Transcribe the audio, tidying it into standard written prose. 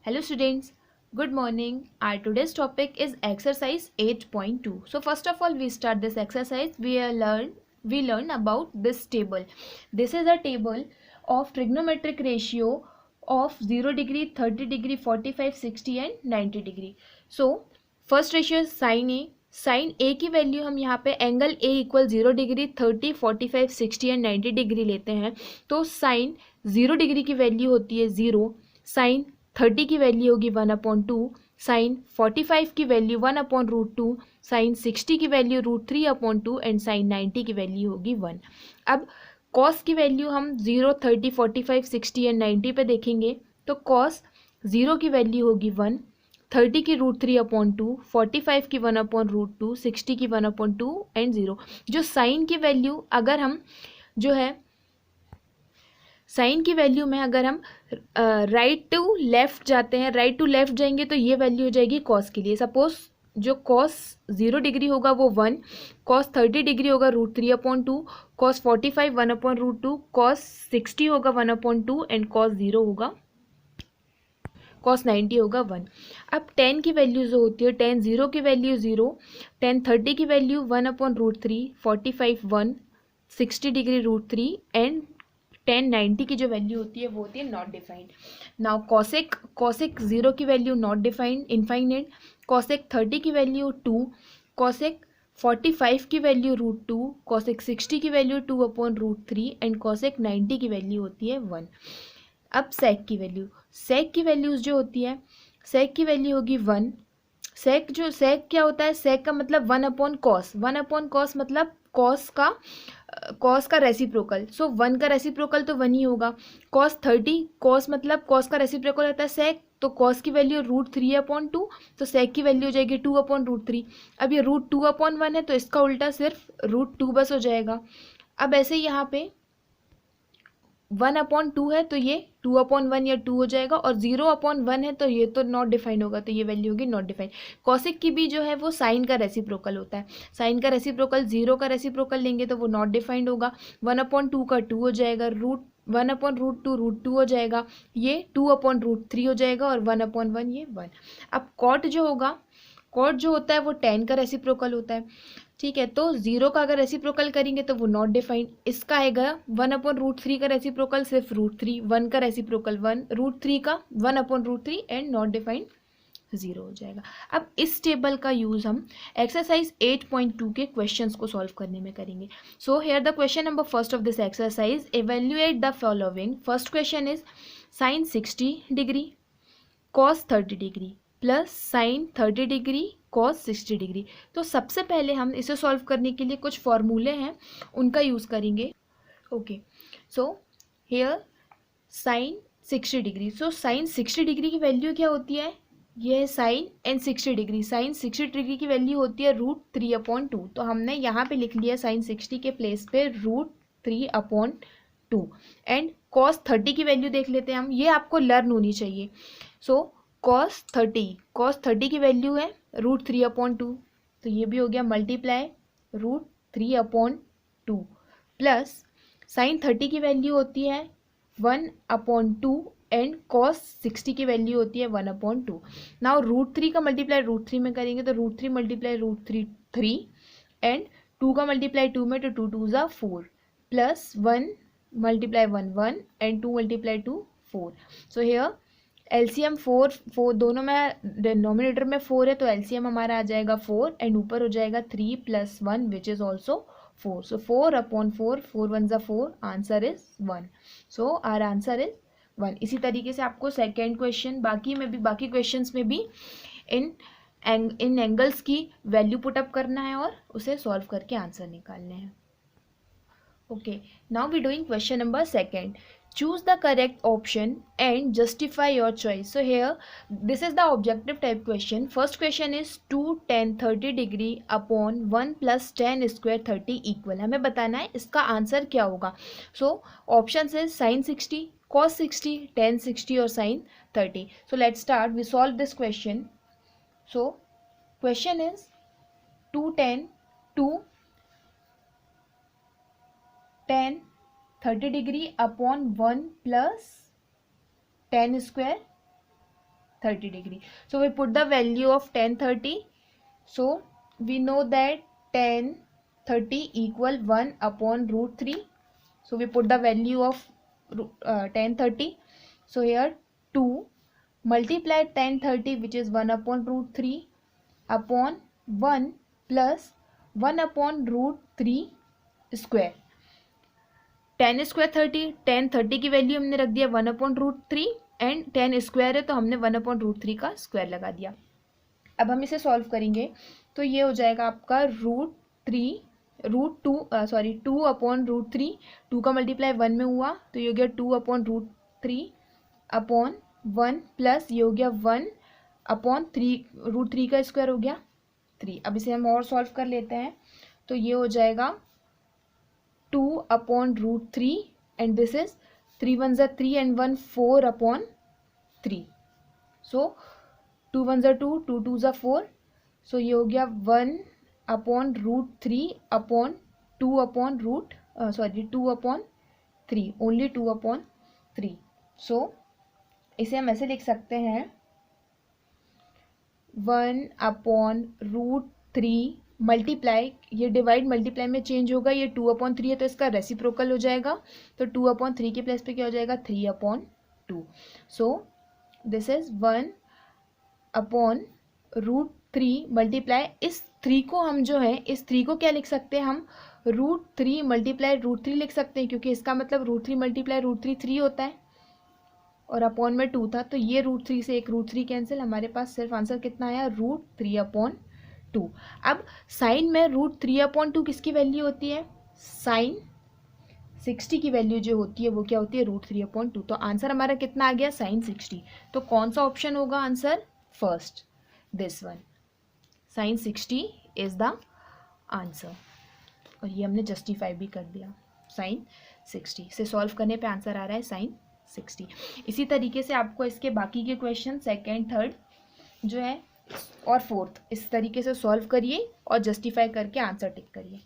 Hello students, good morning. Our today's topic is exercise 8.2. So first of all we start this exercise. We learn about this table. This is a table of trigonometric ratio of 0 degree, 30 degree, 45, 60 and 90 degree. So first ratio is sin A. Sine A की value हम यहाँ पे angle A equal 0 degree, 30, 45, 60 and 90 degree लेते हैं. तो sign 0 degree की value होती है 0, साइन 30 की वैल्यू होगी 1/2, साइन 45 की वैल्यू 1/√2, साइन 60 की वैल्यू √3/2 एंड साइन 90 की वैल्यू होगी 1. अब कॉस की वैल्यू हम 0, 30, 45, 60 एंड 90 पे देखेंगे. तो कॉस 0 की वैल्यू होगी 1, 30 की √3/2, 45 की 1/√2, 60 की 1/2 एंड 0. जो साइन की वैल्यू अगर हम जो है साइन की वैल्यू में अगर हम राइट टू लेफ्ट जाते हैं, राइट टू लेफ्ट जाएंगे तो ये वैल्यू हो जाएगी कॉस के लिए. सपोज जो कॉस 0 डिग्री होगा वो 1, कॉस 30 डिग्री होगा √3/2, कॉस 45 1/√2, कॉस 60 होगा 1/2 एंड कॉस 0 होगा, कॉस 90 होगा 1. अब tan की वैल्यू जो होती है, tan 0 की वैल्यू 0, tan 30 की वैल्यू 1/√3, 45 1, 60 डिग्री √3 एंड tan 90 की जो वैल्यू होती है वो होती है नॉट डिफाइंड. नाउ कॉसेक 0 की value not defined, infinite. Cosec 30 की वैल्यू 2, कॉसेक 45 की वैल्यू √2, कॉसेक 60 की वैल्यू 2/√3 एंड कॉसेक 90 की वैल्यू होती है 1. अब सेक की वैल्यूज जो होती है, सेक की वैल्यू होगी 1. सेक क्या होता है, सेक का मतलब 1/cos, 1/cos मतलब कॉस का रेसिप्रोकल. सो 1 का रेसिप्रोकल तो 1 ही होगा. कॉस 30, कॉस मतलब कॉस का रेसिप्रोकल होता है सेक, तो कॉस की वैल्यू √3/2, तो सेक की वैल्यू हो जाएगी 2/√3. अब ये √2/1 है तो इसका उल्टा सिर्फ √2 बस हो जाएगा. अब ऐसे ही यहाँ पे 1/2 है तो ये 2/1 या 2 हो जाएगा, और 0/1 है तो ये तो नॉट डिफाइंड होगा, तो ये वैल्यू होगी नॉट डिफाइंड. कॉसिक की भी जो है वो साइन का रेसिप्रोकल होता है. साइन का रेसिप्रोकल 0 का रेसिप्रोकल लेंगे तो वो नॉट डिफाइंड होगा. 1/2 का 2 हो जाएगा, 1/√2 √2 हो जाएगा, ये 2/√3 हो जाएगा और 1/1 ये 1. अब कॉट जो होगा, कॉट जो होता है वो tan का रेसिप्रोकल होता है. ठीक है, तो 0 का अगर रेसिप्रोकल करेंगे तो वो नॉट डिफाइंड. इसका आएगा 1/√3 का रेसिप्रोकल सिर्फ √3, 1 का रेसिप्रोकल 1, √3 का 1/√3 एंड नॉट डिफाइंड 0 हो जाएगा. अब इस टेबल का यूज़ हम एक्सरसाइज 8.2 के क्वेश्चंस को सॉल्व करने में करेंगे. So here the question number first of this exercise, evaluate the following. First question is sine 60 degree cos 30 degree plus sign 30 degree cos 60 degree. तो सबसे पहले हम इसे सॉल्व करने के लिए कुछ फॉर्मूले हैं उनका यूज़ करेंगे. Okay, so here sine 60 degree. So sine 60 degree की वैल्यू क्या होती है, ये है sine and 60 degree. Sine 60 degree की वैल्यू होती है √3/2. तो हमने यहाँ पे लिख लिया साइन 60 के प्लेस पे √3/2. एंड कॉस 30 की वैल्यू देख लेते हैं हम, ये आपको लर्न होनी चाहिए. सो कॉस 30 की वैल्यू है √3/2, तो ये भी हो गया मल्टीप्लाई √3/2 प्लस साइन 30 की वैल्यू होती है 1/2 एंड कॉस 60 की वैल्यू होती है 1/2. नाउ √3 का मल्टीप्लाई √3 में करेंगे तो √3 मल्टीप्लाई √3 3 एंड 2 का मल्टीप्लाई 2 में तो 2 2 ज़ा 4 plus 1 multiply 1 1 and 2 multiply 2 4. So here LCM 4 दोनों में डिनोमिनेटर में 4 है तो एलसीएम हमारा आ जाएगा 4 एंड ऊपर हो जाएगा 3 + 1 विच इज़ ऑल्सो 4. सो 4/4, 4 1 ज़ा 4, answer is 1. So our answer is 1. इसी तरीके से आपको सेकेंड क्वेश्चन, बाकी क्वेश्चंस में भी इन एंगल्स की वैल्यू पुटअप करना है और उसे सॉल्व करके आंसर निकालने हैं. Okay, now we're doing question number second. Choose the correct option and justify your choice. So here, this is the objective type question. First question is 2 tan 30 degree upon 1 plus tan square 30 equal. हमें बताना है इसका answer क्या होगा. So options is sin 60, cos 60, tan 60 और sin 30. So let's start. We solve this question. So question is 2 tan 30 degree upon 1 plus tan square 30 degree. So we put the value of tan 30. So we know that tan 30 equal 1 upon root 3. So we put the value of tan 30. So here 2 multiply tan 30, which is 1 upon root 3 upon 1 plus 1 upon root 3 square. tan square 30, tan 30 की value हमने रख दिया 1 upon root 3 and tan square है तो हमने 1 upon root 3 का square लगा दिया. अब हम इसे सॉल्व करेंगे तो ये हो जाएगा आपका टू अपॉन रूट 3. 2 का मल्टीप्लाई 1 में हुआ तो ये हो गया 2 अपॉन रूट 3 अपॉन 1 प्लस ये हो गया 1 अपॉन 3 रूट 3 का स्क्वायर हो गया 3. अब इसे हम और सॉल्व कर लेते हैं तो ये हो जाएगा 2 upon root 3 and this is 3 1 ज़ा 3 एंड 1 4 अपॉन 3. सो 2 1 ज़ा 2, 2 2 ज़ा 4. सो ये हो गया 1 upon root 3 upon 2 upon 3, only 2 upon 3. So इसे हम ऐसे लिख सकते हैं 1 अपॉन रूट 3 मल्टीप्लाई, ये डिवाइड मल्टीप्लाई में चेंज होगा, ये 2 अपॉन 3 है तो इसका रेसिप्रोकल हो जाएगा. तो 2 अपॉन 3 के प्लेस पे क्या हो जाएगा 3 upon 2. So this is 1 upon root 3 multiply, इस 3 को हम जो है इस 3 को क्या लिख सकते हैं हम रूट 3 मल्टीप्लाई रूट 3 लिख सकते हैं, क्योंकि इसका मतलब रूट 3 मल्टीप्लाई रूट 3 3 होता है और अपॉन में 2 था तो ये रूट 3 से एक रूट 3 कैंसिल, हमारे पास सिर्फ आंसर कितना आया रूट 3 अपॉन 2. अब साइन में रूट 3 अपॉन 2 किसकी वैल्यू होती है, साइन 60 की वैल्यू जो होती है वो क्या होती है रूट 3 अपॉन 2. तो आंसर हमारा कितना आ गया साइन 60. तो कौन सा ऑप्शन होगा answer, first, this one, sine 60 is the answer. और ये हमने जस्टिफाई भी कर दिया, साइन 60 से सॉल्व करने पे आंसर आ रहा है साइन 60. इसी तरीके से आपको इसके बाकी के क्वेश्चन सेकेंड थर्ड जो है और फोर्थ इस तरीके से सॉल्व करिए और जस्टिफाई करके आंसर टिक करिए.